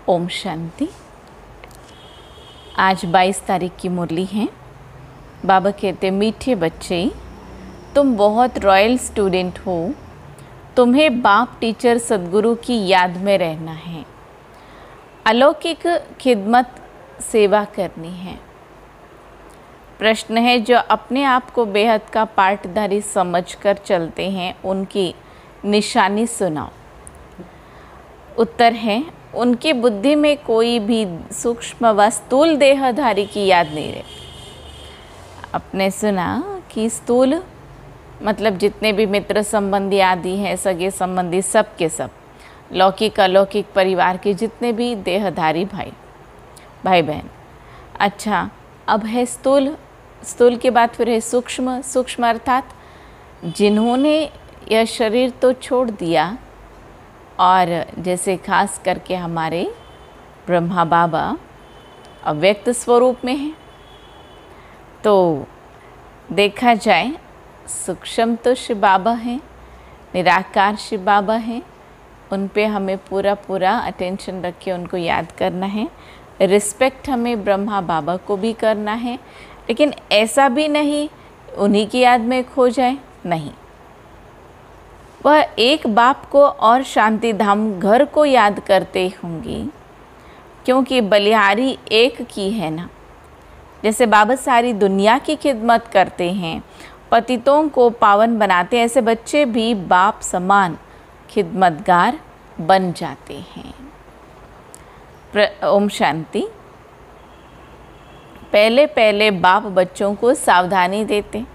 ओम शांति। आज 22 तारीख की मुरली है। बाबा कहते मीठे बच्चे, तुम बहुत रॉयल स्टूडेंट हो। तुम्हें बाप टीचर सद्गुरु की याद में रहना है, अलौकिक खिदमत सेवा करनी है। प्रश्न है, जो अपने आप को बेहद का पाठधारी समझकर चलते हैं उनकी निशानी सुनाओ। उत्तर है, उनकी बुद्धि में कोई भी सूक्ष्म व स्थूल देहधारी की याद नहीं रहती। आपने सुना कि स्थूल मतलब जितने भी मित्र संबंधी आदि हैं, सगे संबंधी, सब के सब, लौकिक अलौकिक परिवार के जितने भी देहधारी भाई बहन। अच्छा, अब है स्थूल। स्थूल के बाद फिर है सूक्ष्म। सूक्ष्म अर्थात जिन्होंने यह शरीर तो छोड़ दिया, और जैसे खास करके हमारे ब्रह्मा बाबा अव्यक्त स्वरूप में हैं, तो देखा जाए सूक्ष्म तो शिव बाबा हैं, निराकार शिव बाबा हैं। उन पे हमें पूरा अटेंशन रख के उनको याद करना है। रिस्पेक्ट हमें ब्रह्मा बाबा को भी करना है, लेकिन ऐसा भी नहीं उन्हीं की याद में खो जाए, नहीं। वह एक बाप को और शांति धाम घर को याद करते होंगे, क्योंकि बलिहारी एक की है ना। जैसे बाबा सारी दुनिया की खिदमत करते हैं, पतितों को पावन बनाते हैं, ऐसे बच्चे भी बाप समान खिदमतगार बन जाते हैं। ओम शांति। पहले बाप बच्चों को सावधानी देते।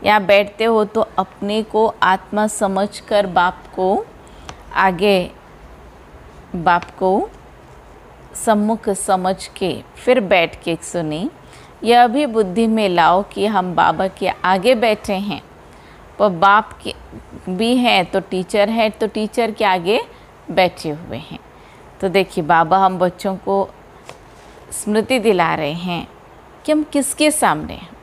यहाँ बैठते हो तो अपने को आत्मा समझकर बाप को सम्मुख समझ के फिर बैठ के सुने। यह भी बुद्धि में लाओ कि हम बाबा के आगे बैठे हैं, पर बाप के भी हैं तो टीचर है, तो टीचर के आगे बैठे हुए हैं। तो देखिए, बाबा हम बच्चों को स्मृति दिला रहे हैं कि हम किसके सामने हैं।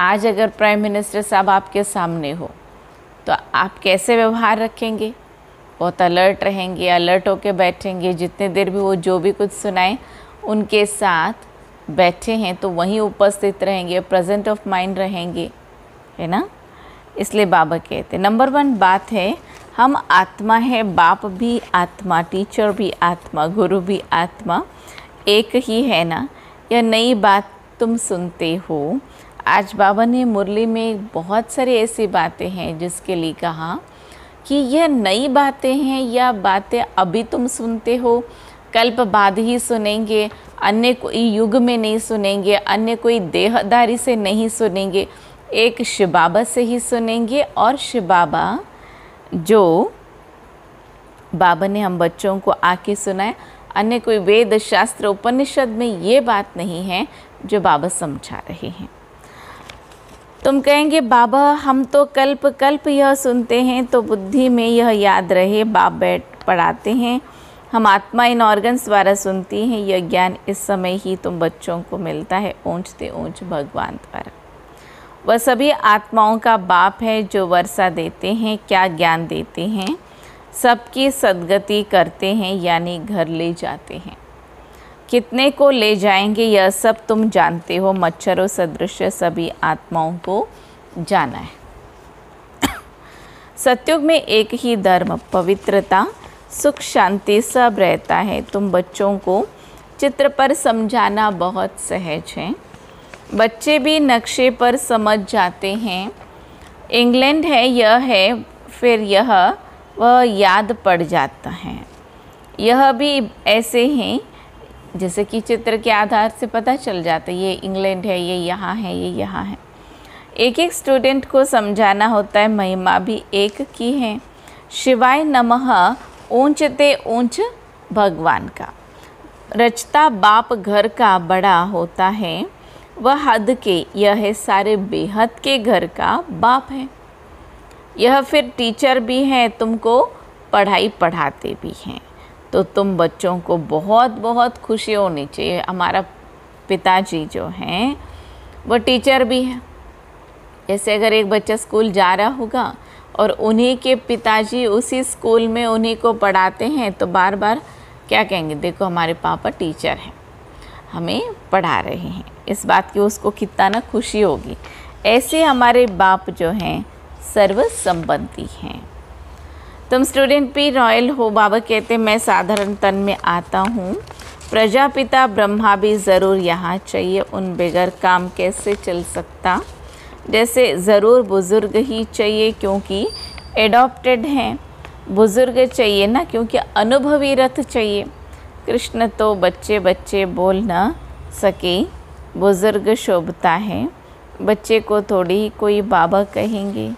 आज अगर प्राइम मिनिस्टर साहब आपके सामने हो तो आप कैसे व्यवहार रखेंगे? बहुत अलर्ट रहेंगे, अलर्ट होके बैठेंगे। जितने देर भी वो जो भी कुछ सुनाएं उनके साथ बैठे हैं तो वहीं उपस्थित रहेंगे, प्रेजेंट ऑफ माइंड रहेंगे, है ना। इसलिए बाबा कहते नंबर 1 बात है, हम आत्मा है, बाप भी आत्मा, टीचर भी आत्मा, गुरु भी आत्मा, एक ही है ना। यह नई बात तुम सुनते हो। आज बाबा ने मुरली में बहुत सारी ऐसी बातें हैं जिसके लिए कहा कि यह नई बातें हैं या बातें अभी तुम सुनते हो, कल्प बाद ही सुनेंगे, अन्य कोई युग में नहीं सुनेंगे, अन्य कोई देहधारी से नहीं सुनेंगे, एक शिव बाबा से ही सुनेंगे। और शिव बाबा जो बाबा ने हम बच्चों को आके सुनाए, अन्य कोई वेद शास्त्र उपनिषद में ये बात नहीं है जो बाबा समझा रहे हैं। तुम कहेंगे बाबा हम तो कल्प कल्प यह सुनते हैं तो बुद्धि में यह याद रहे, बाप बैठ पढ़ाते हैं, हम आत्मा इन ऑर्गन्स द्वारा सुनती हैं। यह ज्ञान इस समय ही तुम बच्चों को मिलता है ऊंचते ऊंच भगवान द्वारा। वह सभी आत्माओं का बाप है जो वर्षा देते हैं, क्या ज्ञान देते हैं, सबकी सद्गति करते हैं, यानी घर ले जाते हैं। कितने को ले जाएंगे यह सब तुम जानते हो, मच्छरों सदृश सभी आत्माओं को जाना है। सतयुग में एक ही धर्म, पवित्रता, सुख, शांति सब रहता है। तुम बच्चों को चित्र पर समझाना बहुत सहज है, बच्चे भी नक्शे पर समझ जाते हैं। इंग्लैंड है, यह है, फिर यह वह याद पड़ जाता है। यह भी ऐसे हैं जैसे कि चित्र के आधार से पता चल जाता है, ये इंग्लैंड है, ये यहाँ है, ये यहाँ है। एक एक स्टूडेंट को समझाना होता है, महिमा भी एक की है। शिवाय नमः ऊंचते ऊंच भगवान का। रचता बाप घर का बड़ा होता है, वह हद के, यह है सारे बेहद के घर का बाप है। यह फिर टीचर भी है, तुमको पढ़ाई पढ़ाते भी हैं। तो तुम बच्चों को बहुत बहुत खुशी होनी चाहिए। हमारा पिताजी जो हैं वो टीचर भी हैं। जैसे अगर एक बच्चा स्कूल जा रहा होगा और उन्हीं के पिताजी उसी स्कूल में उन्हीं को पढ़ाते हैं तो बार बार क्या कहेंगे, देखो हमारे पापा टीचर हैं, हमें पढ़ा रहे हैं। इस बात की उसको कितना ना खुशी होगी। ऐसे हमारे बाप जो हैं सर्व संबंधी हैं। तुम स्टूडेंट भी रॉयल हो। बाबा कहते मैं साधारण तन में आता हूँ, प्रजापिता ब्रह्मा भी ज़रूर यहाँ चाहिए, उन बगैर काम कैसे चल सकता। जैसे ज़रूर बुज़ुर्ग ही चाहिए क्योंकि एडॉप्टेड हैं, बुज़ुर्ग चाहिए ना क्योंकि अनुभवी रथ चाहिए। कृष्ण तो बच्चे बच्चे बोल न सके, बुज़ुर्ग शोभता है, बच्चे को थोड़ी ही कोई बाबा कहेंगे।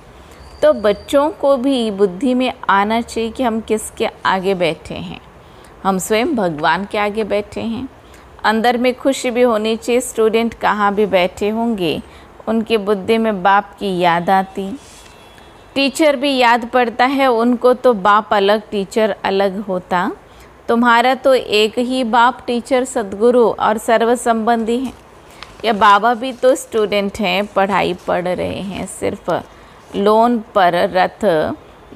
तो बच्चों को भी बुद्धि में आना चाहिए कि हम किसके आगे बैठे हैं, हम स्वयं भगवान के आगे बैठे हैं। अंदर में खुशी भी होनी चाहिए। स्टूडेंट कहाँ भी बैठे होंगे उनकी बुद्धि में बाप की याद आती, टीचर भी याद पड़ता है उनको, तो बाप अलग टीचर अलग होता। तुम्हारा तो एक ही बाप टीचर सद्गुरु और सर्व संबंधी है। या बाबा भी तो स्टूडेंट हैं, पढ़ाई पढ़ रहे हैं, सिर्फ लोन पर रथ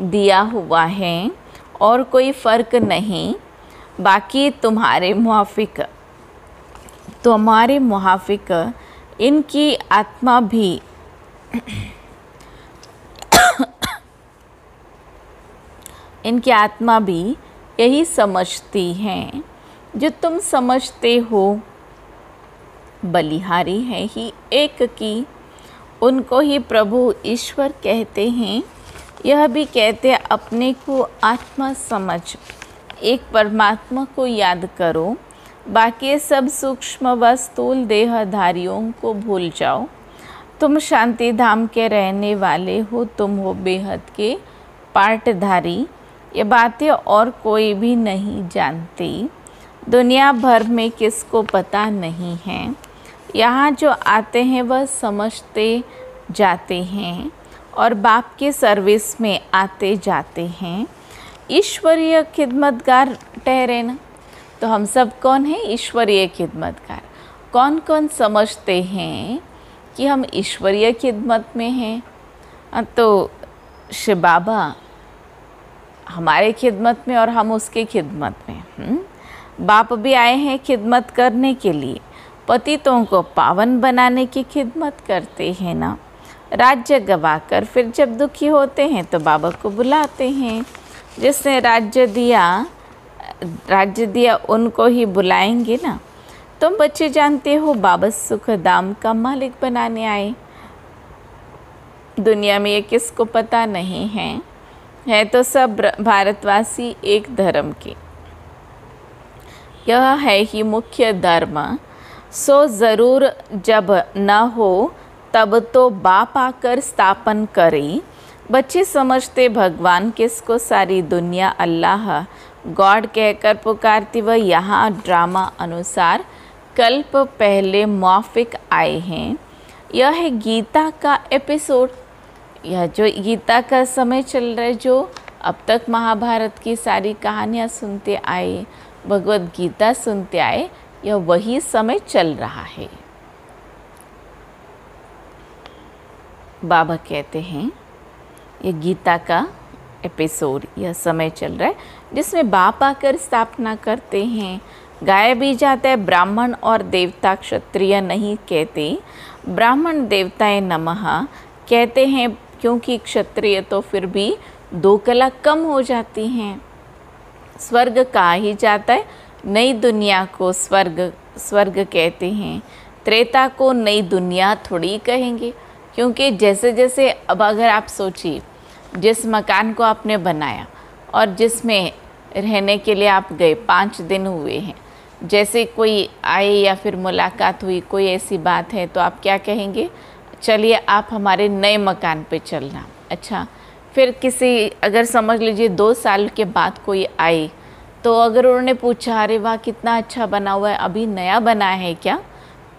दिया हुआ है और कोई फ़र्क नहीं। बाकी तुम्हारे मुआफिक इनकी आत्मा भी इनकी आत्मा भी यही समझती हैं जो तुम समझते हो। बलिहारी है ही एक की, उनको ही प्रभु ईश्वर कहते हैं। यह भी कहते हैं अपने को आत्मा समझ, एक परमात्मा को याद करो, बाकी सब सूक्ष्म व स्थूल देहधारियों को भूल जाओ। तुम शांति धाम के रहने वाले हो, तुम हो बेहद के पाटधारी। ये बातें और कोई भी नहीं जानती, दुनिया भर में किसको पता नहीं है। यहाँ जो आते हैं वह समझते जाते हैं और बाप के सर्विस में आते जाते हैं। ईश्वरीय खिदमतगार ठहरे ना। तो हम सब कौन हैं? ईश्वरीय खिदमतगार। कौन कौन समझते हैं कि हम ईश्वरीय खिदमत में हैं? तो शिव बाबा हमारे खिदमत में और हम उसके खिदमत में। बाप भी आए हैं खिदमत करने के लिए, पतितों को पावन बनाने की खिदमत करते हैं ना। राज्य गवाकर फिर जब दुखी होते हैं तो बाबा को बुलाते हैं। जिसने राज्य दिया उनको ही बुलाएंगे ना। तुम बच्चे जानते हो बाबा सुख धाम का मालिक बनाने आए। दुनिया में ये किसको पता नहीं है तो सब भारतवासी एक धर्म के। यह है ही मुख्य धर्म। सो ज़रूर जब न हो तब तो बाप आकर स्थापन करे। बच्चे समझते भगवान किसको, सारी दुनिया अल्लाह गॉड कहकर पुकारती। वह यहाँ ड्रामा अनुसार कल्प पहले मौफिक आए हैं। यह है गीता का एपिसोड। यह जो गीता का समय चल रहा है, जो अब तक महाभारत की सारी कहानियाँ सुनते आए, भगवत गीता सुनते आए, यह वही समय चल रहा है। बाबा कहते हैं ये गीता का एपिसोड, यह समय चल रहा है जिसमें बाप आकर स्थापना करते हैं। गाया भी जाता है ब्राह्मण और देवता क्षत्रिय नहीं कहते, ब्राह्मण देवताएं नमः कहते हैं, क्योंकि क्षत्रिय तो फिर भी 2 कला कम हो जाती हैं। स्वर्ग कहा ही जाता है, नई दुनिया को स्वर्ग कहते हैं। त्रेता को नई दुनिया थोड़ी कहेंगे, क्योंकि जैसे जैसे अब अगर आप सोचिए, जिस मकान को आपने बनाया और जिसमें रहने के लिए आप गए 5 दिन हुए हैं, जैसे कोई आए या फिर मुलाकात हुई, कोई ऐसी बात है तो आप क्या कहेंगे, चलिए आप हमारे नए मकान पे चलना। अच्छा, फिर किसी अगर समझ लीजिए 2 साल के बाद कोई आए, तो अगर उन्होंने पूछा अरे वाह कितना अच्छा बना हुआ है, अभी नया बना है क्या,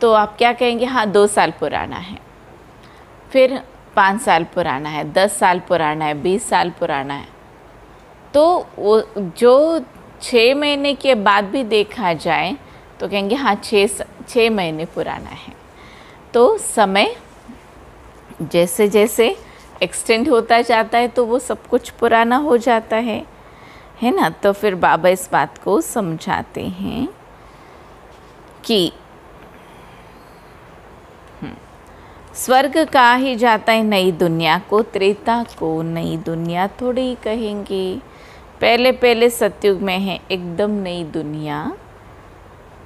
तो आप क्या कहेंगे, हाँ 2 साल पुराना है। फिर 5 साल पुराना है, 10 साल पुराना है, 20 साल पुराना है। तो वो जो 6 महीने के बाद भी देखा जाए तो कहेंगे हाँ 6 महीने पुराना है। तो समय जैसे जैसे एक्सटेंड होता जाता है तो वो सब कुछ पुराना हो जाता है। है ना। तो फिर बाबा इस बात को समझाते हैं कि स्वर्ग कहा ही जाता है नई दुनिया को, त्रेता को नई दुनिया थोड़ी ही कहेंगे। पहले पहले सतयुग में है एकदम नई दुनिया।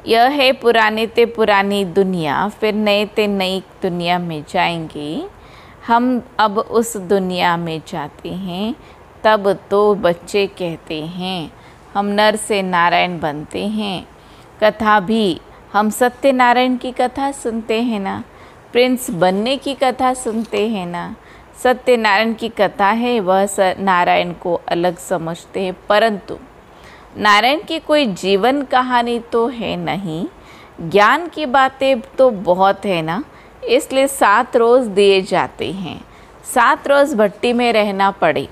यह है पुराने ते पुरानी दुनिया, फिर नए ते नई दुनिया में जाएंगे। हम अब उस दुनिया में जाते हैं। तब तो बच्चे कहते हैं हम नर से नारायण बनते हैं। कथा भी हम सत्यनारायण की कथा सुनते हैं ना, प्रिंस बनने की कथा सुनते हैं ना। सत्यनारायण की कथा है, वह नारायण को अलग समझते हैं, परंतु नारायण की कोई जीवन कहानी तो है नहीं, ज्ञान की बातें तो बहुत है ना। इसलिए 7 रोज़ दिए जाते हैं। 7 रोज़ भट्टी में रहना पड़े,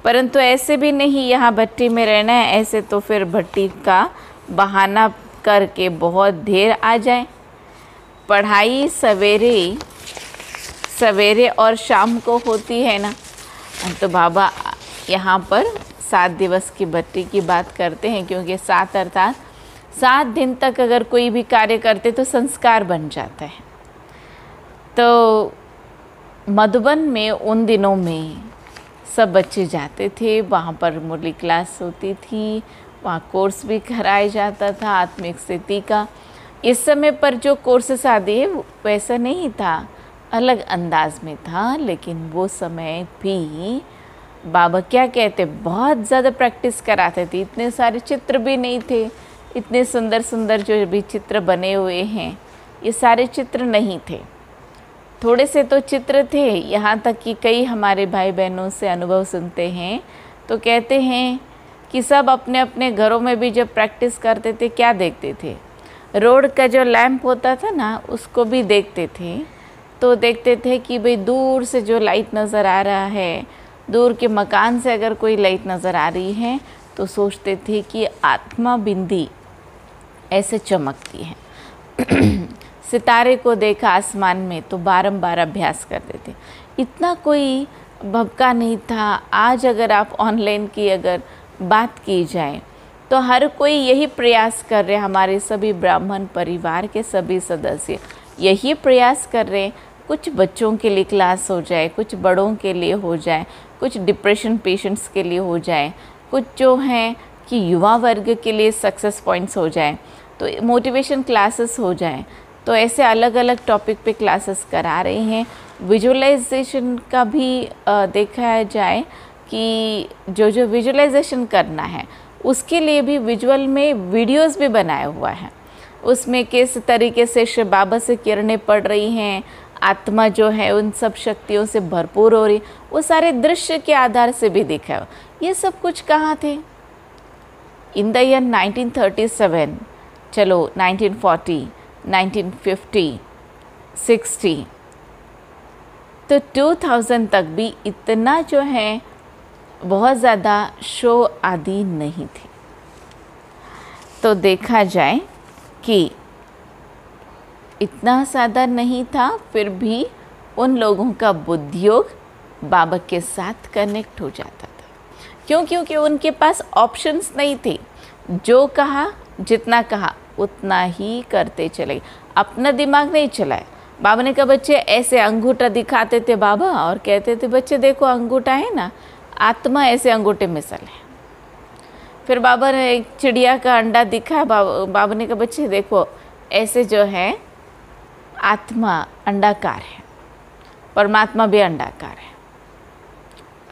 परंतु ऐसे भी नहीं यहाँ भट्टी में रहना है, ऐसे तो फिर भट्टी का बहाना करके बहुत देर आ जाए। पढ़ाई सवेरे सवेरे और शाम को होती है ना। तो बाबा यहाँ पर 7 दिवस की भट्टी की बात करते हैं, क्योंकि 7 अर्थात 7 दिन तक अगर कोई भी कार्य करते तो संस्कार बन जाता है। तो मधुबन में उन दिनों में सब बच्चे जाते थे, वहाँ पर मुरली क्लास होती थी, वहाँ कोर्स भी कराया जाता था आत्मिक स्थिति का। इस समय पर जो कोर्सेस आदि है वैसा नहीं था, अलग अंदाज में था, लेकिन वो समय भी बाबा क्या कहते बहुत ज़्यादा प्रैक्टिस कराते थे। इतने सारे चित्र भी नहीं थे, इतने सुंदर सुंदर जो भी चित्र बने हुए हैं ये सारे चित्र नहीं थे, थोड़े से तो चित्र थे। यहाँ तक कि कई हमारे भाई बहनों से अनुभव सुनते हैं तो कहते हैं कि सब अपने अपने घरों में भी जब प्रैक्टिस करते थे क्या देखते थे, रोड का जो लैंप होता था ना उसको भी देखते थे। तो देखते थे कि भाई दूर से जो लाइट नज़र आ रहा है, दूर के मकान से अगर कोई लाइट नज़र आ रही है तो सोचते थे कि आत्मा बिंदी ऐसे चमकती है। सितारे को देखा आसमान में तो बारंबार अभ्यास करते थे, इतना कोई भपका नहीं था। आज अगर आप ऑनलाइन की अगर बात की जाए तो हर कोई यही प्रयास कर रहे, हमारे सभी ब्राह्मण परिवार के सभी सदस्य यही प्रयास कर रहे हैं, कुछ बच्चों के लिए क्लास हो जाए, कुछ बड़ों के लिए हो जाए, कुछ डिप्रेशन पेशेंट्स के लिए हो जाए, कुछ जो हैं कि युवा वर्ग के लिए सक्सेस पॉइंट्स हो जाए, तो मोटिवेशन क्लासेस हो जाए। तो ऐसे अलग अलग टॉपिक पे क्लासेस करा रहे हैं। विजुअलाइजेशन का भी देखा जाए कि जो जो विजुअलाइजेशन करना है उसके लिए भी विजुअल में वीडियोस भी बनाया हुआ है। उसमें किस तरीके से शिव बाबा से किरणें पड़ रही हैं, आत्मा जो है उन सब शक्तियों से भरपूर हो रही, वो सारे दृश्य के आधार से भी दिखा है। ये सब कुछ कहाँ थे इन द ईयर 1937, चलो 1940, 1950, 60, तो 2000 तक भी इतना जो है बहुत ज़्यादा शो आदि नहीं थी। तो देखा जाए कि इतना ज़्यादा नहीं था, फिर भी उन लोगों का बुद्धियोग बाबा के साथ कनेक्ट हो जाता था। क्यों? क्योंकि उनके पास ऑप्शंस नहीं थे। जो कहा, जितना कहा उतना ही करते चले, अपना दिमाग नहीं चलाए। बाबा ने कहा बच्चे ऐसे अंगूठा दिखाते थे बाबा और कहते थे बच्चे देखो अंगूठा है ना, आत्मा ऐसे अंगूठे में सल है। फिर बाबा ने एक चिड़िया का अंडा दिखा, बाबा ने कहा बच्चे देखो ऐसे जो है आत्मा अंडाकार है, परमात्मा भी अंडाकार है,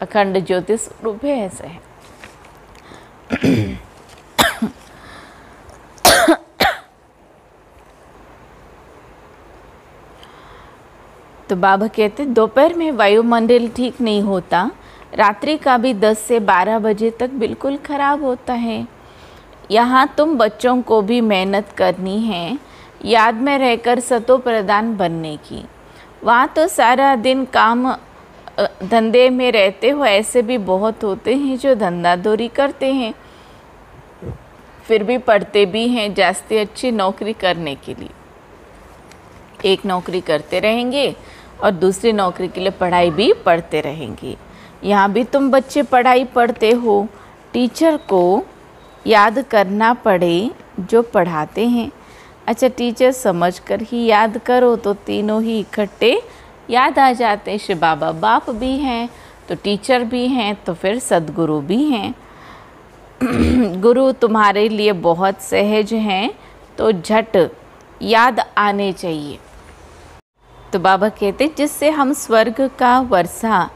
अखंड ज्योति स्वरूप है, ऐसे है। तो बाबा कहते दोपहर में वायुमंडल ठीक नहीं होता, रात्रि का भी 10 से 12 बजे तक बिल्कुल ख़राब होता है। यहाँ तुम बच्चों को भी मेहनत करनी है, याद में रहकर सतो प्रधान बनने की। वहाँ तो सारा दिन काम धंधे में रहते हो, ऐसे भी बहुत होते हैं जो धंधादौरी करते हैं, फिर भी पढ़ते भी हैं जास्ती अच्छी नौकरी करने के लिए। एक नौकरी करते रहेंगे और दूसरी नौकरी के लिए पढ़ाई भी पढ़ते रहेंगे। यहाँ भी तुम बच्चे पढ़ाई पढ़ते हो, टीचर को याद करना पड़े जो पढ़ाते हैं। अच्छा, टीचर समझकर ही याद करो तो तीनों ही इकट्ठे याद आ जाते हैं। शिव बाबा बाप भी हैं तो टीचर भी हैं तो फिर सद्गुरु भी हैं। गुरु तुम्हारे लिए बहुत सहज हैं तो झट याद आने चाहिए। तो बाबा कहते जिससे हम स्वर्ग का वर्षा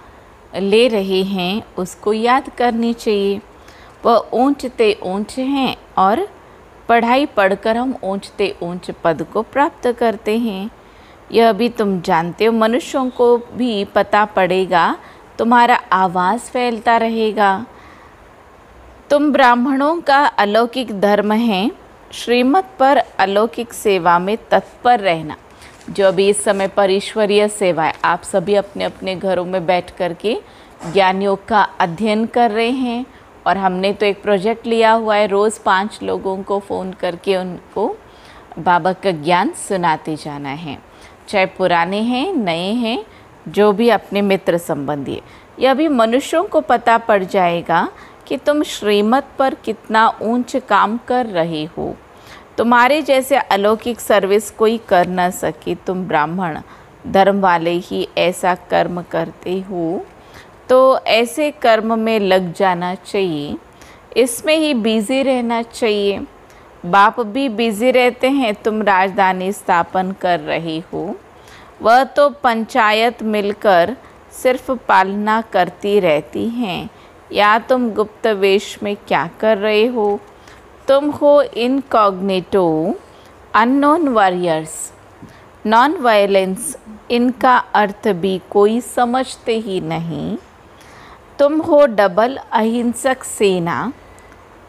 ले रहे हैं उसको याद करनी चाहिए। वह ऊंचते ऊंच हैं और पढ़ाई पढ़कर हम ऊंचते ऊंच पद को प्राप्त करते हैं। यह भी तुम जानते हो, मनुष्यों को भी पता पड़ेगा, तुम्हारा आवाज़ फैलता रहेगा। तुम ब्राह्मणों का अलौकिक धर्म है श्रीमत पर अलौकिक सेवा में तत्पर रहना। जो अभी इस समय पर ईश्वरीय सेवा है, आप सभी अपने अपने घरों में बैठ कर के ज्ञान योग का अध्ययन कर रहे हैं। और हमने तो एक प्रोजेक्ट लिया हुआ है, रोज़ 5 लोगों को फ़ोन करके उनको बाबा का ज्ञान सुनाते जाना है, चाहे पुराने हैं नए हैं, जो भी अपने मित्र संबंधी है। यह भी मनुष्यों को पता पड़ जाएगा कि तुम श्रीमत पर कितना ऊंच काम कर रहे हो। तुम्हारे जैसे अलौकिक सर्विस कोई कर न सके। तुम ब्राह्मण धर्म वाले ही ऐसा कर्म करते हो तो ऐसे कर्म में लग जाना चाहिए, इसमें ही बिज़ी रहना चाहिए। बाप भी बिज़ी रहते हैं, तुम राजधानी स्थापन कर रहे हो, वह तो पंचायत मिलकर सिर्फ पालना करती रहती हैं। या तुम गुप्त वेश में क्या कर रहे हो? तुम हो incognito unknown warriors. Non violence, इनका अर्थ भी कोई समझते ही नहीं। तुम हो डबल अहिंसक सेना।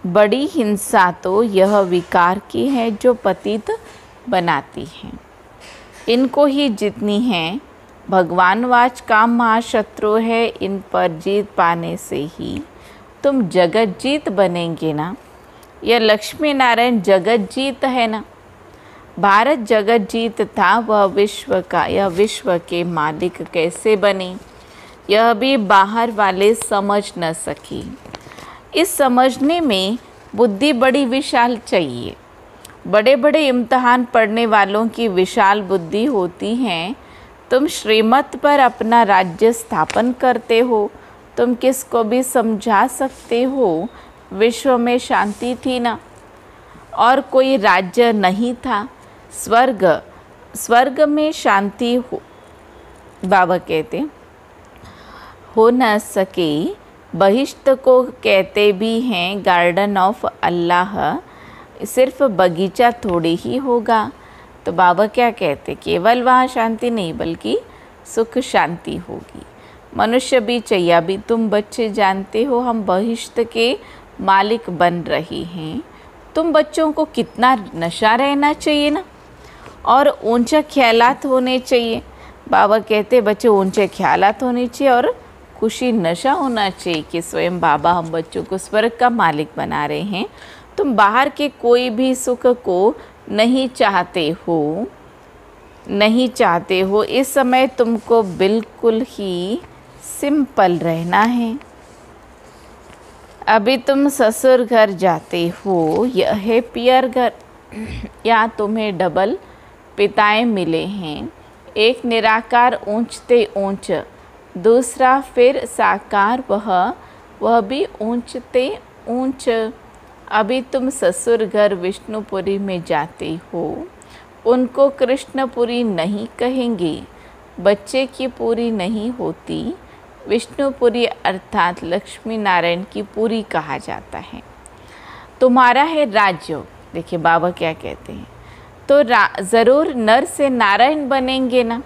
बड़ी हिंसा तो यह विकार की है जो पतित बनाती है, इनको ही जितनी है। भगवानवाच काम महाशत्रु है, इन पर जीत पाने से ही तुम जगत जीत बनेंगे ना। यह लक्ष्मी नारायण जगत जीत है ना। भारत जगत जीत था, वह विश्व का, यह विश्व के मालिक कैसे बने? यह भी बाहर वाले समझ न सके। इस समझने में बुद्धि बड़ी विशाल चाहिए। बड़े बड़े इम्तहान पढ़ने वालों की विशाल बुद्धि होती है। तुम श्रीमत पर अपना राज्य स्थापन करते हो, तुम किसको भी समझा सकते हो। विश्व में शांति थी ना, और कोई राज्य नहीं था। स्वर्ग में शांति हो, बाबा कहते हो न सके। बहिश्त को कहते भी हैं गार्डन ऑफ अल्लाह, सिर्फ बगीचा थोड़ी ही होगा। तो बाबा क्या कहते, केवल वहाँ शांति नहीं बल्कि सुख शांति होगी। मनुष्य भी चैया भी, तुम बच्चे जानते हो हम बहिश्त के मालिक बन रहे हैं। तुम बच्चों को कितना नशा रहना चाहिए ना, और ऊंचे ख्यालात होने चाहिए। बाबा कहते बच्चे ऊंचे ख्यालात होने चाहिए और खुशी नशा होना चाहिए कि स्वयं बाबा हम बच्चों को स्वर्ग का मालिक बना रहे हैं। तुम बाहर के कोई भी सुख को नहीं चाहते हो। इस समय तुमको बिल्कुल ही सिंपल रहना है। अभी तुम ससुर घर जाते हो, यह है पियर घर। यहाँ तुम्हें डबल पिताएं मिले हैं, एक निराकार ऊंचते ऊंच, दूसरा फिर साकार, वह भी ऊंचते ऊंच। अभी तुम ससुर घर विष्णुपुरी में जाते हो, उनको कृष्णपुरी नहीं कहेंगे। बच्चे की पूरी नहीं होती, विष्णुपुरी अर्थात लक्ष्मी नारायण की पूरी कहा जाता है। तुम्हारा है राजयोग। देखिए बाबा क्या कहते हैं, तो ज़रूर नर से नारायण बनेंगे ना।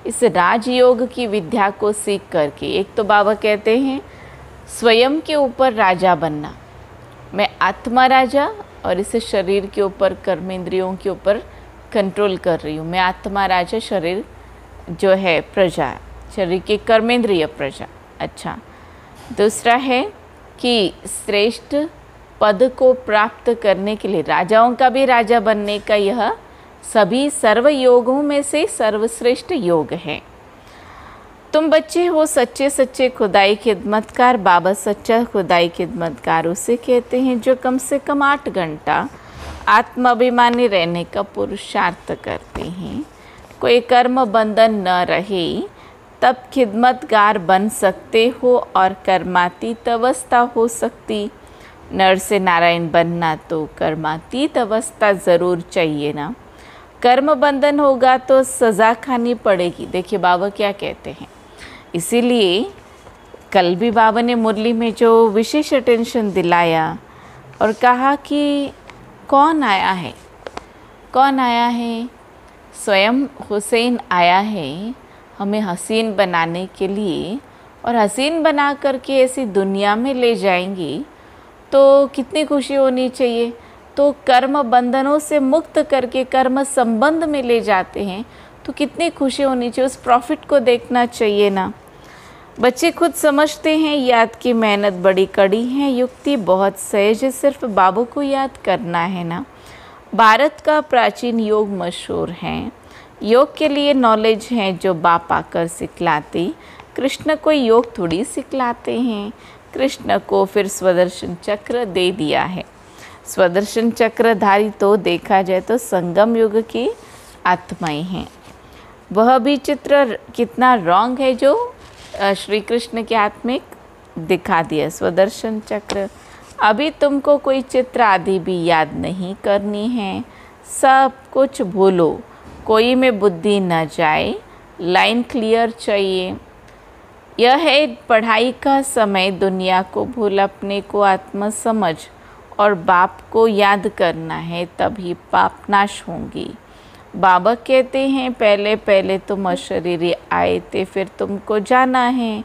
इस राजयोग की विद्या को सीख करके, एक तो बाबा कहते हैं स्वयं के ऊपर राजा बनना, मैं आत्मा राजा और इस शरीर के ऊपर कर्मेंद्रियों के ऊपर कंट्रोल कर रही हूँ। मैं आत्मा राजा, शरीर जो है प्रजा, शरीर की कर्मेंद्रिय प्रजा। अच्छा, दूसरा है कि श्रेष्ठ पद को प्राप्त करने के लिए राजाओं का भी राजा बनने का यह सभी सर्व योगों में से सर्वश्रेष्ठ योग है। तुम बच्चे हो सच्चे सच्चे खुदाई खिदमतकार। बाबा सच्चा खुदाई खिदमतकार उसे कहते हैं जो कम से कम 8 घंटा आत्माभिमानी रहने का पुरुषार्थ करते हैं। कोई कर्म बंधन न रहे तब खिदमतगार बन सकते हो और कर्मातीत अवस्था हो सकती। नर से नारायण बनना तो कर्मातीत अवस्था ज़रूर चाहिए ना। कर्म बंधन होगा तो सज़ा खानी पड़ेगी। देखिए बाबा क्या कहते हैं। इसीलिए कल भी बाबा ने मुरली में जो विशेष अटेंशन दिलाया और कहा कि कौन आया है, कौन आया है? स्वयं हुसैन आया है हमें हसीन बनाने के लिए, और हसीन बना करके ऐसी दुनिया में ले जाएंगी तो कितनी खुशी होनी चाहिए। तो कर्म बंधनों से मुक्त करके कर्म संबंध में ले जाते हैं तो कितनी खुशी होनी चाहिए। उस प्रॉफिट को देखना चाहिए ना। बच्चे खुद समझते हैं याद की मेहनत बड़ी कड़ी है, युक्ति बहुत सहज है, सिर्फ बाबू को याद करना है ना। भारत का प्राचीन योग मशहूर है। योग के लिए नॉलेज है जो बाप आकर सिखलाते। कृष्ण को योग थोड़ी सिखलाते हैं। कृष्ण को फिर स्वदर्शन चक्र दे दिया है। स्वदर्शन चक्रधारी तो देखा जाए तो संगम युग की आत्माएं हैं। वह भी चित्र कितना रॉन्ग है जो श्री कृष्ण के हाथ में दिखा दिया स्वदर्शन चक्र। अभी तुमको कोई चित्र आदि भी याद नहीं करनी है, सब कुछ भूलो, कोई में बुद्धि न जाए, लाइन क्लियर चाहिए। यह है पढ़ाई का समय, दुनिया को भूल अपने को आत्म समझ और बाप को याद करना है, तभी पाप नाश होंगी। बाबा कहते हैं पहले पहले तुम अशरीरी आए थे, फिर तुमको जाना है।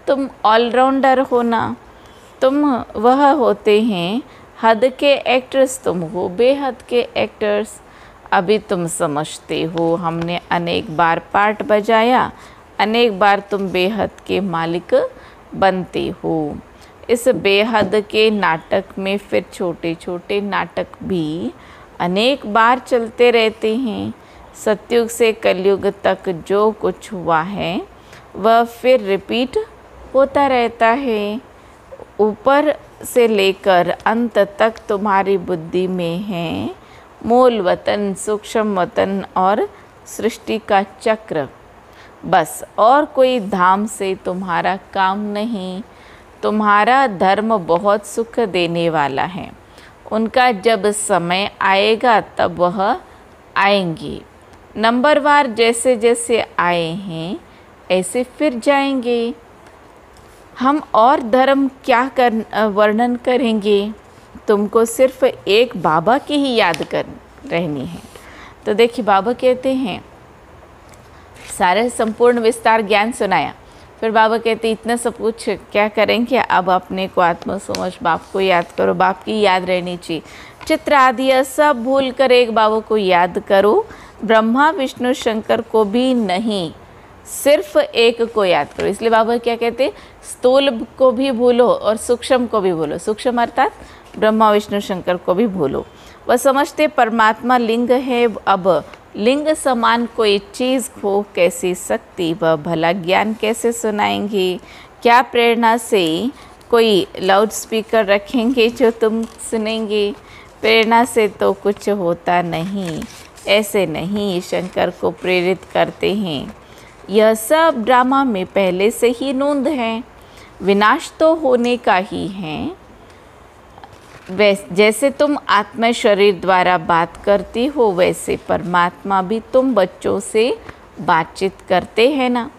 तुम ऑलराउंडर हो ना, तुम वह होते हैं हद के एक्टर्स, तुम हो बेहद के एक्टर्स। अभी तुम समझते हो हमने अनेक बार पार्ट बजाया, अनेक बार तुम बेहद के मालिक बनते हो। इस बेहद के नाटक में फिर छोटे छोटे नाटक भी अनेक बार चलते रहते हैं। सतयुग से कलयुग तक जो कुछ हुआ है वह फिर रिपीट होता रहता है। ऊपर से लेकर अंत तक तुम्हारी बुद्धि में है मूल वतन, सूक्ष्म वतन और सृष्टि का चक्र। बस और कोई धाम से तुम्हारा काम नहीं। तुम्हारा धर्म बहुत सुख देने वाला है। उनका जब समय आएगा तब वह आएंगे। नंबरवार जैसे जैसे आए हैं ऐसे फिर जाएंगे। हम और धर्म क्या वर्णन करेंगे। तुमको सिर्फ एक बाबा की ही याद कर रहनी है। तो देखिए बाबा कहते हैं सारे संपूर्ण विस्तार ज्ञान सुनाया, फिर बाबा कहते इतना सब कुछ क्या करेंगे। अब अपने को आत्म समझ, बाप को याद करो, बाप की याद रहनी चाहिए। चित्र आदि सब भूल कर एक बाबा को याद करो। ब्रह्मा विष्णु शंकर को भी नहीं, सिर्फ एक को याद करो। इसलिए बाबा क्या कहते, स्थूल को भी भूलो और सूक्ष्म को भी भूलो। सूक्ष्म अर्थात ब्रह्मा विष्णु शंकर को भी भूलो। वह समझते परमात्मा लिंग है। अब लिंग समान कोई चीज़ हो कैसी सकती, वह भला ज्ञान कैसे सुनाएंगे। क्या प्रेरणा से कोई लाउड स्पीकर रखेंगे जो तुम सुनेंगे। प्रेरणा से तो कुछ होता नहीं, ऐसे नहीं शंकर को प्रेरित करते हैं। यह सब ड्रामा में पहले से ही नोंद है। विनाश तो होने का ही है। जैसे तुम आत्मा शरीर द्वारा बात करती हो, वैसे परमात्मा भी तुम बच्चों से बातचीत करते हैं ना।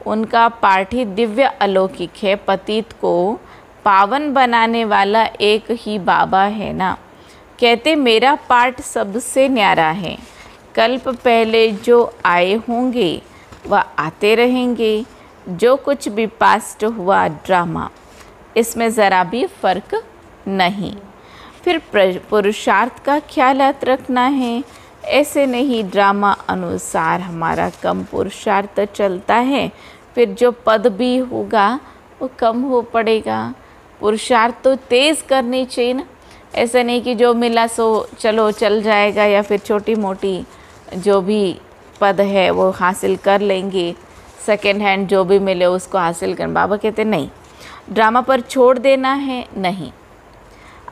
उनका पाठ ही दिव्य अलौकिक है। पतित को पावन बनाने वाला एक ही बाबा है ना। कहते मेरा पाठ सबसे न्यारा है। कल्प पहले जो आए होंगे वह आते रहेंगे। जो कुछ भी पास्ट हुआ ड्रामा, इसमें ज़रा भी फर्क नहीं। फिर पुरुषार्थ का ख्याल रखना है। ऐसे नहीं ड्रामा अनुसार हमारा कम पुरुषार्थ चलता है, फिर जो पद भी होगा वो कम हो पड़ेगा। पुरुषार्थ तो तेज़ करनी चाहिए ना। ऐसा नहीं कि जो मिला सो चलो चल जाएगा, या फिर छोटी मोटी जो भी पद है वो हासिल कर लेंगे। सेकेंड हैंड जो भी मिले उसको हासिल कर। बाबा कहते नहीं, ड्रामा पर छोड़ देना है नहीं,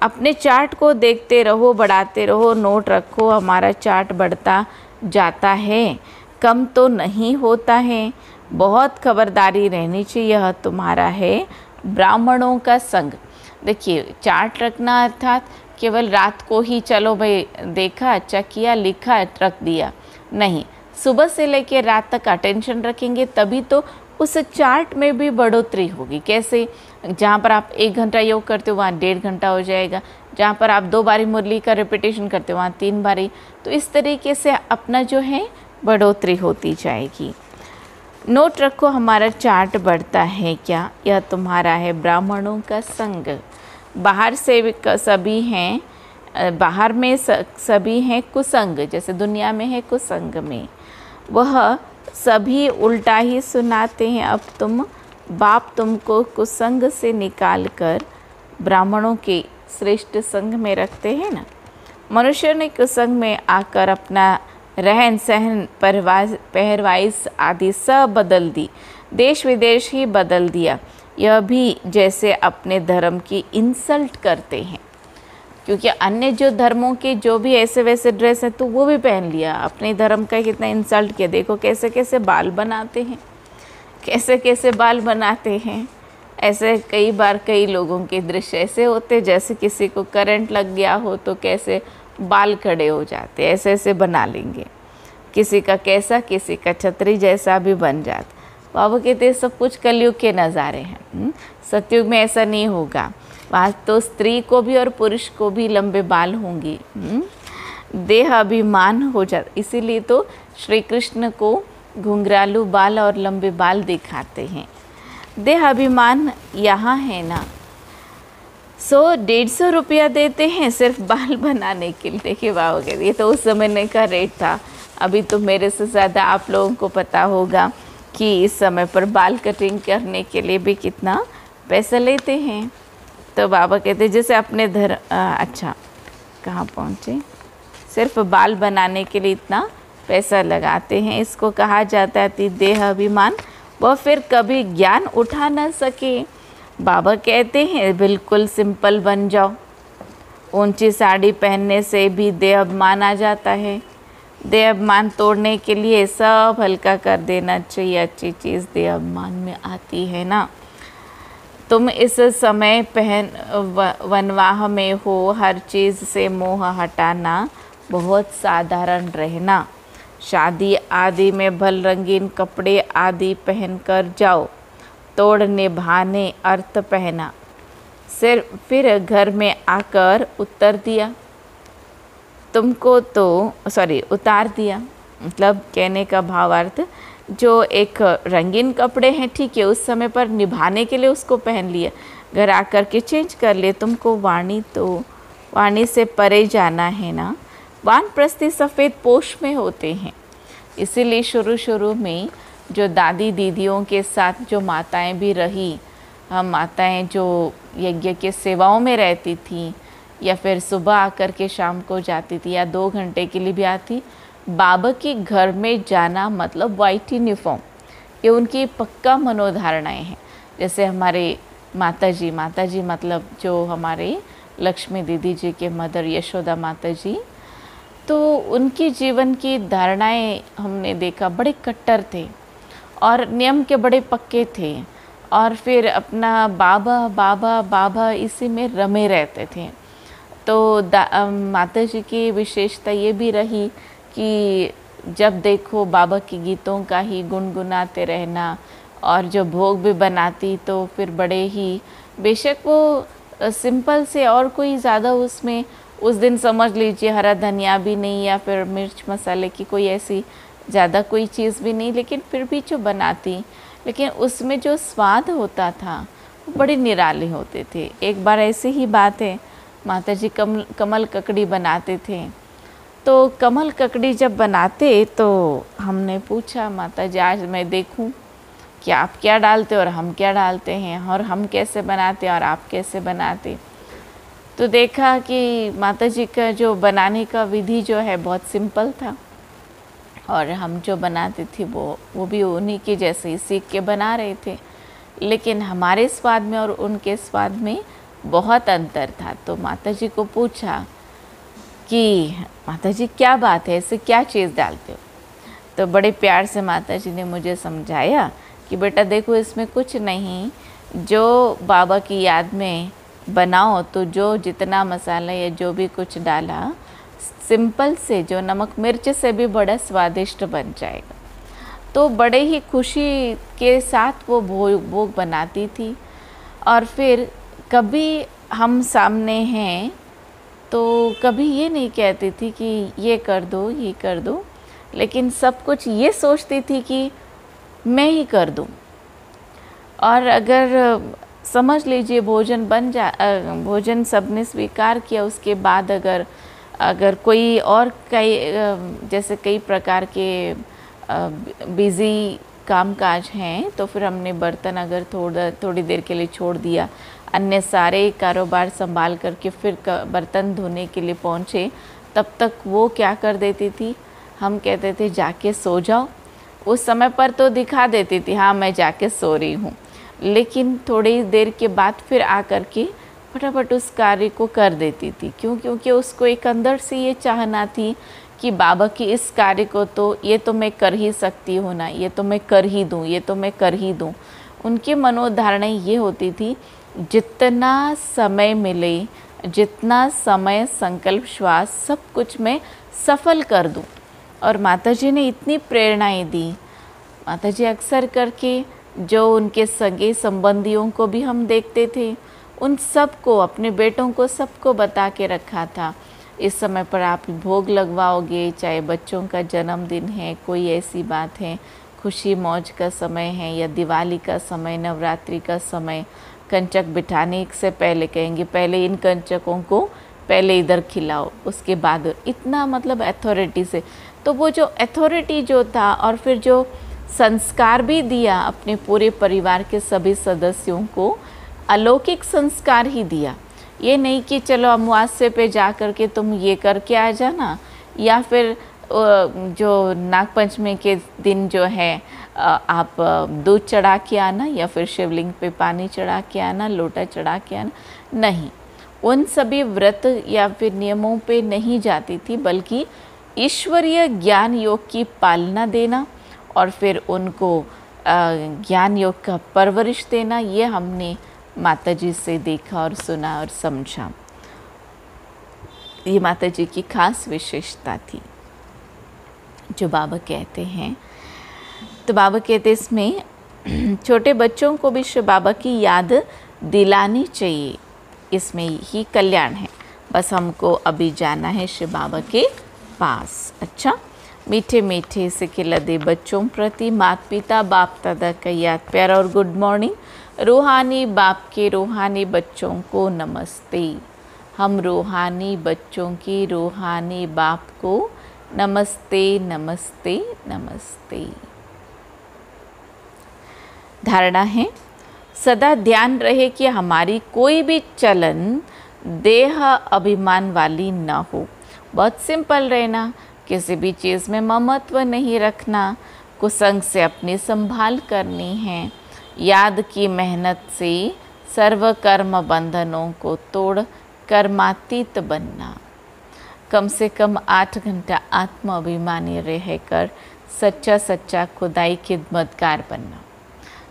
अपने चार्ट को देखते रहो, बढ़ाते रहो, नोट रखो, हमारा चार्ट बढ़ता जाता है, कम तो नहीं होता है, बहुत खबरदारी रहनी चाहिए, यह तुम्हारा है ब्राह्मणों का संग। देखिए चार्ट रखना अर्थात केवल रात को ही चलो भाई देखा, अच्छा किया, लिखा, रख दिया, नहीं, सुबह से लेकर रात तक अटेंशन रखेंगे तभी तो उस चार्ट में भी बढ़ोतरी होगी। कैसे? जहाँ पर आप 1 घंटा योग करते हो वहाँ 1.5 घंटा हो जाएगा, जहाँ पर आप 2 बारी मुरली का रिपीटेशन करते हो वहाँ 3 बारी, तो इस तरीके से अपना जो है बढ़ोतरी होती जाएगी। नोट रखो, हमारा चार्ट बढ़ता है क्या, यह तुम्हारा है ब्राह्मणों का संग। बाहर से सभी हैं, बाहर में सभी हैं कुसंग, जैसे दुनिया में है कुसंग में, वह सभी उल्टा ही सुनाते हैं। अब बाप तुमको कुसंग से निकाल कर ब्राह्मणों के श्रेष्ठ संग में रखते हैं ना। मनुष्य ने कुसंग में आकर अपना रहन सहन, पहरवाइश आदि सब बदल दी, देश विदेश ही बदल दिया। यह भी जैसे अपने धर्म की इंसल्ट करते हैं, क्योंकि अन्य जो धर्मों के जो भी ऐसे वैसे ड्रेस है तो वो भी पहन लिया, अपने धर्म का कितना इंसल्ट किया। देखो कैसे कैसे बाल बनाते हैं, कैसे कैसे बाल बनाते हैं। ऐसे कई बार कई लोगों के दृश्य ऐसे होते जैसे किसी को करंट लग गया हो तो कैसे बाल खड़े हो जाते, ऐसे ऐसे बना लेंगे। किसी का कैसा, किसी का छतरी जैसा भी बन जाता। बाबा कहते सब कुछ कलयुग के नज़ारे हैं, सतयुग में ऐसा नहीं होगा। वहाँ तो स्त्री को भी और पुरुष को भी लंबे बाल होंगे, देह अभिमान हो जाता। इसीलिए तो श्री कृष्ण को घुंघरालू बाल और लंबे बाल दिखाते हैं। देह अभिमान यहाँ है ना। 100-150 रुपया देते हैं सिर्फ बाल बनाने के लिए। देखिए बाबा कहते ये तो उस समय का रेट था, अभी तो मेरे से ज़्यादा आप लोगों को पता होगा कि इस समय पर बाल कटिंग करने के लिए भी कितना पैसा लेते हैं। तो बाबा कहते जैसे अपने अच्छा कहाँ पहुँचे, सिर्फ बाल बनाने के लिए इतना पैसा लगाते हैं। इसको कहा जाता है देह अभिमान। वह फिर कभी ज्ञान उठा न सके। बाबा कहते हैं बिल्कुल सिंपल बन जाओ। ऊंची साड़ी पहनने से भी देह अभिमान आ जाता है। देह अभिमान तोड़ने के लिए सब हल्का कर देना चाहिए। अच्छी चीज़ देह अभिमान में आती है ना। तुम इस समय वनवाह में हो, हर चीज़ से मोह हटाना, बहुत साधारण रहना। शादी आदि में भल रंगीन कपड़े आदि पहनकर जाओ, तोड़ निभाने अर्थ पहना। फिर घर में आकर उतार दिया, मतलब कहने का भावार्थ जो एक रंगीन कपड़े हैं ठीक है उस समय पर निभाने के लिए उसको पहन लिया, घर आकर के चेंज कर लिए। तुमको वाणी से परे जाना है ना। वानप्रस्थी सफ़ेद पोश में होते हैं, इसीलिए शुरू में जो दादी दीदियों के साथ जो माताएं भी रही, हम माताएं जो यज्ञ के सेवाओं में रहती थी या फिर सुबह आकर के शाम को जाती थी या 2 घंटे के लिए भी आती, बाबा के घर में जाना मतलब वाइट यूनिफॉर्म, ये उनकी पक्का मनोधारणाएं हैं। जैसे हमारे माताजी मतलब जो हमारे लक्ष्मी दीदी जी के मदर यशोदा माता जी, तो उनकी जीवन की धारणाएं हमने देखा बड़े कट्टर थे और नियम के बड़े पक्के थे और फिर अपना बाबा बाबा बाबा इसी में रमे रहते थे। तो माता जी की विशेषता ये भी रही कि जब देखो बाबा के गीतों का ही गुनगुनाते रहना और जो भोग भी बनाती तो फिर बड़े ही, बेशक वो सिंपल से और कोई ज़्यादा उसमें उस दिन समझ लीजिए हरा धनिया भी नहीं या फिर मिर्च मसाले की कोई ऐसी ज़्यादा कोई चीज़ भी नहीं, लेकिन फिर भी जो बनाती, लेकिन उसमें जो स्वाद होता था वो बड़े निराले होते थे। एक बार ऐसी ही बात है, माता जी कमल ककड़ी बनाते थे। तो कमल ककड़ी जब बनाते तो हमने पूछा माता जी आज मैं देखूं कि आप क्या डालते और हम क्या डालते हैं और हम कैसे बनाते और आप कैसे बनाते। तो देखा कि माता जी का जो बनाने का विधि जो है बहुत सिंपल था और हम जो बनाते थे वो भी उन्हीं के जैसे ही सीख के बना रहे थे, लेकिन हमारे स्वाद में और उनके स्वाद में बहुत अंतर था। तो माताजी को पूछा कि माताजी क्या बात है, ऐसे क्या चीज़ डालते हो? तो बड़े प्यार से माताजी ने मुझे समझाया कि बेटा देखो, इसमें कुछ नहीं, जो बाबा की याद में बनाओ तो जो जितना मसाला या जो भी कुछ डाला, सिंपल से जो नमक मिर्च से भी बड़ा स्वादिष्ट बन जाएगा। तो बड़े ही खुशी के साथ वो भोग बनाती थी। और फिर कभी हम सामने हैं तो कभी ये नहीं कहती थी कि ये कर दो, ये कर दो, लेकिन सब कुछ ये सोचती थी कि मैं ही कर दूं। और अगर समझ लीजिए भोजन सबने स्वीकार किया, उसके बाद अगर कोई और जैसे कई प्रकार के बिज़ी कामकाज हैं, तो फिर हमने बर्तन अगर थोड़ी देर के लिए छोड़ दिया, अन्य सारे कारोबार संभाल करके फिर बर्तन धोने के लिए पहुँचे, तब तक वो क्या कर देती थी, हम कहते थे जाके सो जाओ। उस समय पर तो दिखा देती थी हाँ मैं जाके सो रही हूँ, लेकिन थोड़ी देर के बाद फिर आकर के फटाफट उस कार्य को कर देती थी। क्यों? क्योंकि उसको एक अंदर से ये चाहना थी कि बाबा की इस कार्य को तो ये तो मैं कर ही सकती हूँ ना, ये तो मैं कर ही दूँ, ये तो मैं कर ही दूँ। उनकी मनोधारणा ये होती थी जितना समय मिले, जितना समय, संकल्प, श्वास, सब कुछ मैं सफल कर दूँ। और माताजी ने इतनी प्रेरणाएं दी। माताजी अक्सर करके जो उनके सगे संबंधियों को भी हम देखते थे, उन सबको, अपने बेटों को सबको बता के रखा था, इस समय पर आप भोग लगवाओगे, चाहे बच्चों का जन्मदिन है, कोई ऐसी बात है, खुशी मौज का समय है, या दिवाली का समय, नवरात्रि का समय, कंचक बिठाने से पहले कहेंगे पहले इन कंचकों को पहले इधर खिलाओ, उसके बाद, इतना मतलब अथॉरिटी से। तो वो जो अथॉरिटी जो था, और फिर जो संस्कार भी दिया अपने पूरे परिवार के सभी सदस्यों को, अलौकिक संस्कार ही दिया। ये नहीं कि चलो अमावस्या पे जा कर के तुम ये करके आ जाना, या फिर जो नागपंचमी के दिन जो है आप दूध चढ़ा के आना, या फिर शिवलिंग पे पानी चढ़ा के आना, लोटा चढ़ा के आना, नहीं, उन सभी व्रत या फिर नियमों पे नहीं जाती थी, बल्कि ईश्वरीय ज्ञान योग की पालना देना और फिर उनको ज्ञान योग का परवरिश देना, ये हमने माताजी से देखा और सुना और समझा। ये माताजी की खास विशेषता थी जो बाबा कहते हैं। तो बाबा कहते इसमें छोटे बच्चों को भी शिव बाबा की याद दिलानी चाहिए, इसमें ही कल्याण है। बस हमको अभी जाना है शिव बाबा के पास। अच्छा, मीठे मीठे से खिलदे बच्चों प्रति माता पिता बाप दादा का याद प्यार और गुड मॉर्निंग। रूहानी बाप के रूहानी बच्चों को नमस्ते। हम रूहानी बच्चों की रूहानी बाप को नमस्ते नमस्ते नमस्ते। धारणा है, सदा ध्यान रहे कि हमारी कोई भी चलन देह अभिमान वाली न हो। बहुत सिंपल रहना, किसी भी चीज़ में ममत्व नहीं रखना, कुसंग से अपनी संभाल करनी है, याद की मेहनत से सर्व कर्म बंधनों को तोड़ कर्मातीत बनना, कम से कम 8 घंटा आत्म अभिमानी रहकर सच्चा सच्चा खुदाई खिदमतगार बनना।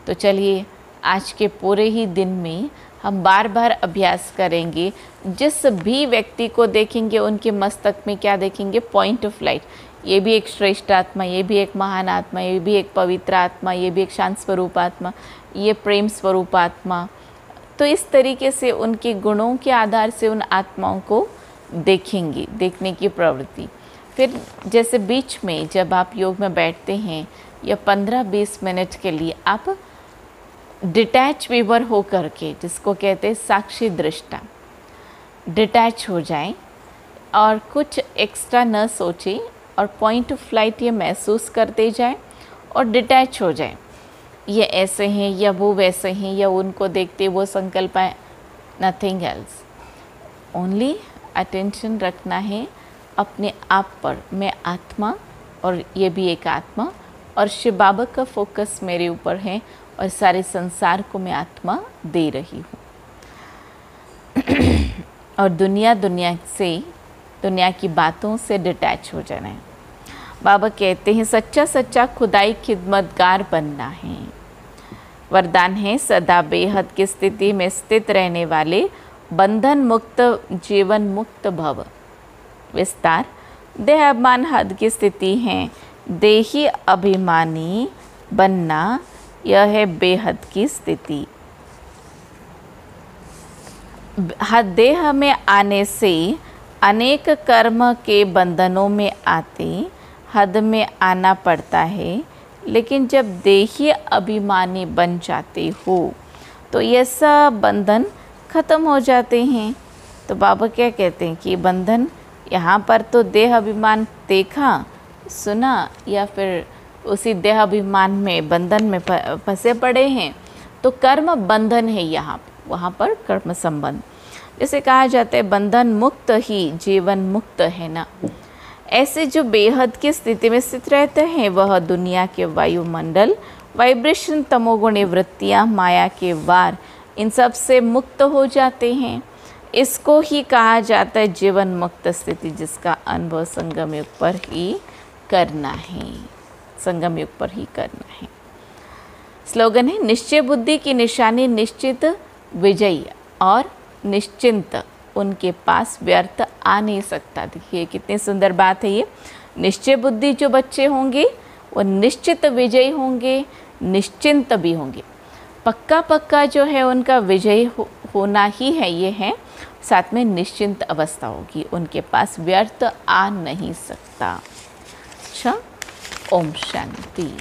तो चलिए आज के पूरे ही दिन में हम बार बार अभ्यास करेंगे। जिस भी व्यक्ति को देखेंगे उनके मस्तक में क्या देखेंगे? Point of light. ये भी एक श्रेष्ठ आत्मा, ये भी एक महान आत्मा, ये भी एक पवित्र आत्मा, ये भी एक शांत स्वरूप आत्मा, ये प्रेम स्वरूप आत्मा। तो इस तरीके से उनके गुणों के आधार से उन आत्माओं को देखेंगे, देखने की प्रवृत्ति। फिर जैसे बीच में जब आप योग में बैठते हैं या 15-20 मिनट के लिए आप डिटैच व्यूअर हो करके, जिसको कहते हैं साक्षी दृष्टा, डिटैच हो जाएं और कुछ एक्स्ट्रा न सोचें और पॉइंट ऑफ लाइट ये महसूस करते जाएं और डिटैच हो जाएं। ये ऐसे हैं या वो वैसे हैं या उनको देखते वो संकल्प है, नथिंग एल्स। ओनली अटेंशन रखना है अपने आप पर। मैं आत्मा और ये भी एक आत्मा, और शिव बाबा का फोकस मेरे ऊपर है और सारे संसार को मैं आत्मा दे रही हूँ। और दुनिया की बातों से डिटैच हो जाना है। बाबा कहते हैं सच्चा खुदाई खिदमतगार बनना है। वरदान है सदा बेहद की स्थिति में स्थित रहने वाले बंधन मुक्त जीवन मुक्त भव। विस्तार, देह अभिमान हद की स्थिति है, देही अभिमानी बनना यह है बेहद की स्थिति। देह में आने से अनेक कर्म के बंधनों में आते हद में आना पड़ता है, लेकिन जब देही अभिमानी बन जाते हो तो ये सब बंधन खत्म हो जाते हैं। तो बाबा क्या कहते हैं कि बंधन यहाँ पर तो देह अभिमान देखा सुना या फिर उसी देह अभिमान में बंधन में फंसे पड़े हैं, तो कर्म बंधन है यहाँ, वहाँ पर कर्म संबंध। जैसे कहा जाता है बंधन मुक्त ही जीवन मुक्त है ना, ऐसे जो बेहद की स्थिति में स्थित रहते हैं वह दुनिया के वायुमंडल, वाइब्रेशन, तमोगुणी वृत्तियाँ, माया के वार, इन सब से मुक्त हो जाते हैं। इसको ही कहा जाता है जीवन मुक्त स्थिति, जिसका अनुभव संगम युग पर ही करना है, संगम युग पर ही करना है। स्लोगन है निश्चय बुद्धि की निशानी निश्चित विजयी और निश्चिंत उनके पास व्यर्थ आ नहीं सकता। देखिए कितनी सुंदर बात है ये। निश्चय बुद्धि जो बच्चे होंगे वो निश्चित विजयी होंगे, निश्चिंत भी होंगे। पक्का जो है उनका विजयी होना ही है, ये है। साथ में निश्चिंत अवस्था होगी, उनके पास व्यर्थ आ नहीं सकता। अच्छा, ओम शांति।